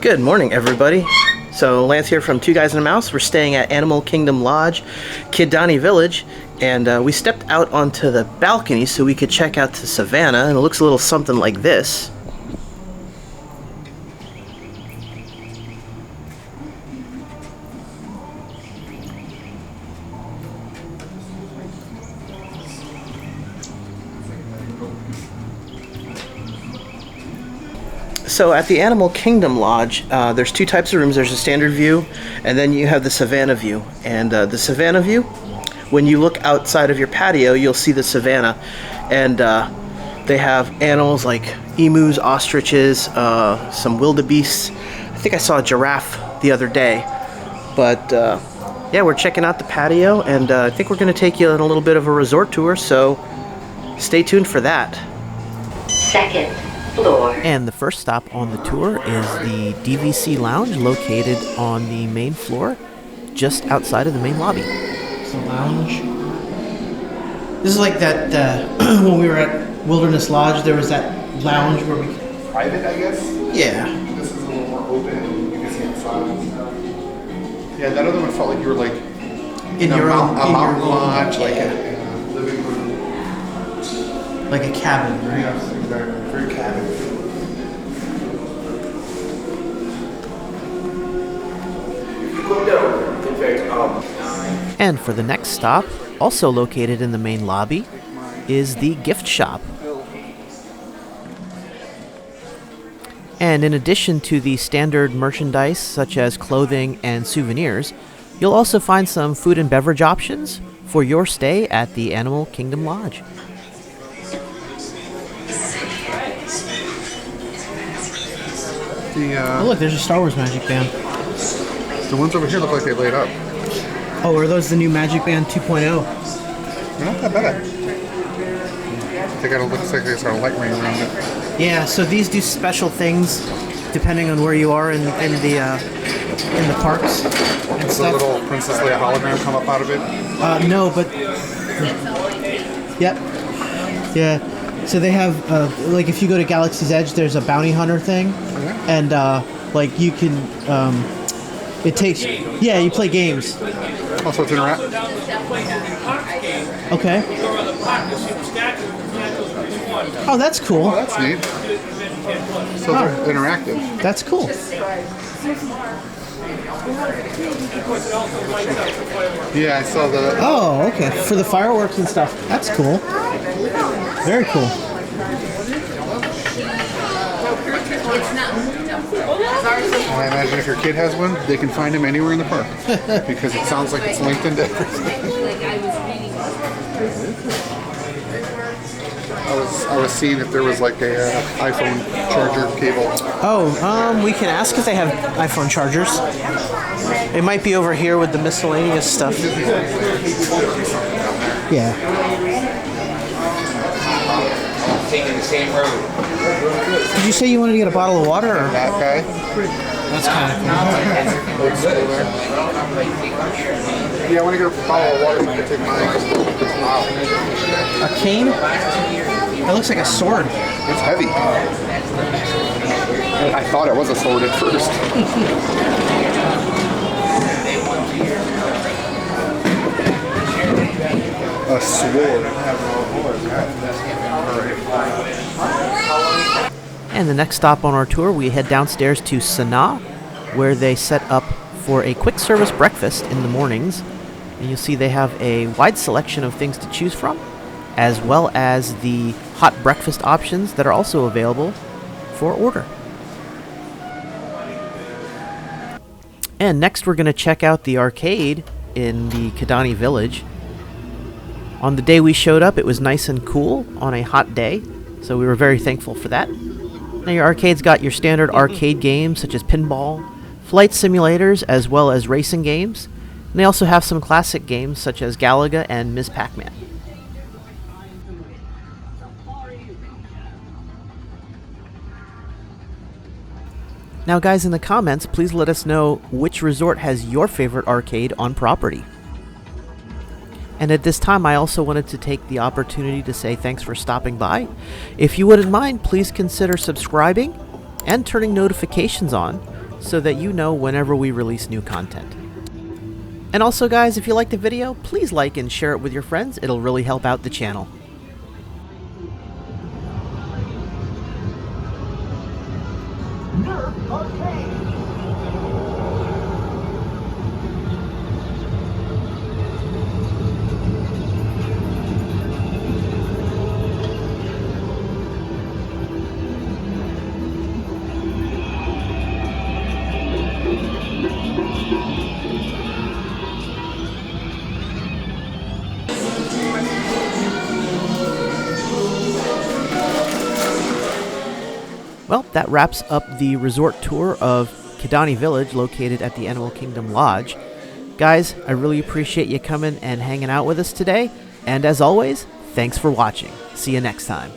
Good morning, everybody. So Lance here from Two Guys and a Mouse. We're staying at Animal Kingdom Lodge, Kidani Village, and we stepped out onto the balcony so we could check out to Savannah, and it looks a little something like this. So at the Animal Kingdom Lodge, there's two types of rooms. There's a standard view, and then you have the Savannah view. And the Savannah view, when you look outside of your patio, you'll see the Savannah. And they have animals like emus, ostriches, some wildebeests. I think I saw a giraffe the other day. But yeah, we're checking out the patio, and I think we're going to take you on a little bit of a resort tour, so stay tuned for that. Second floor. And the first stop on the tour is the DVC Lounge, located on the main floor, just outside of the main lobby. It's the lounge. This is like that, when we were at Wilderness Lodge, there was that lounge where we... Private, I guess? Yeah. This is a little more open, you can see inside and stuff. Yeah, that other one felt like you were like... In your own... A mountain own lodge, like yeah. a living room. Like a cabin, right? Yes, exactly. Very cabin. And for the next stop, also located in the main lobby, is the gift shop. And in addition to the standard merchandise such as clothing and souvenirs, you'll also find some food and beverage options for your stay at the Animal Kingdom Lodge. Oh look, there's a Star Wars Magic Band. The ones over here look like they laid up. Oh, are those the new Magic Band 2.0? They're not that bad. They got a looks like there's a light ring around it. Yeah, so these do special things depending on where you are in the parks and Does the stuff. little Princess Leia hologram come up out of it? No, but... Yep. Yeah. So they have, like if you go to Galaxy's Edge, there's a bounty hunter thing. And, like you can, it takes, yeah, you play games. Also, it's interactive. Okay. Oh, that's cool. Oh, that's neat. So they're interactive. That's cool. Yeah, I saw the... Oh, okay. For the fireworks and stuff. That's cool. Very cool. I imagine if your kid has one, they can find him anywhere in the park. Because it sounds like it's linked into everything. I was seeing if there was like a iPhone charger cable. Oh, we can ask if they have iPhone chargers. It might be over here with the miscellaneous stuff. Yeah. Taking the same road. Did you say you wanted to get a bottle of water? Or? That guy. That's kind of cool. Yeah, I want to get a bottle of water so I can take mine. A cane? That looks like a sword. It's heavy. I thought it was a sword at first. A sword. And the next stop on our tour, we head downstairs to Sanaa, where they set up for a quick service breakfast in the mornings. And you'll see they have a wide selection of things to choose from, as well as the hot breakfast options that are also available for order. And next we're going to check out the arcade in the Kidani Village. On the day we showed up, it was nice and cool on a hot day, so we were very thankful for that. Now your arcade's got your standard arcade games such as pinball, flight simulators, as well as racing games. And they also have some classic games such as Galaga and Ms. Pac-Man. Now guys, in the comments, please let us know which resort has your favorite arcade on property. And at this time, I also wanted to take the opportunity to say thanks for stopping by. If you wouldn't mind, please consider subscribing and turning notifications on so that you know whenever we release new content. And also guys, if you liked the video, please like and share it with your friends. It'll really help out the channel. Well, that wraps up the resort tour of Kidani Village, located at the Animal Kingdom Lodge. Guys, I really appreciate you coming and hanging out with us today. And as always, thanks for watching. See you next time.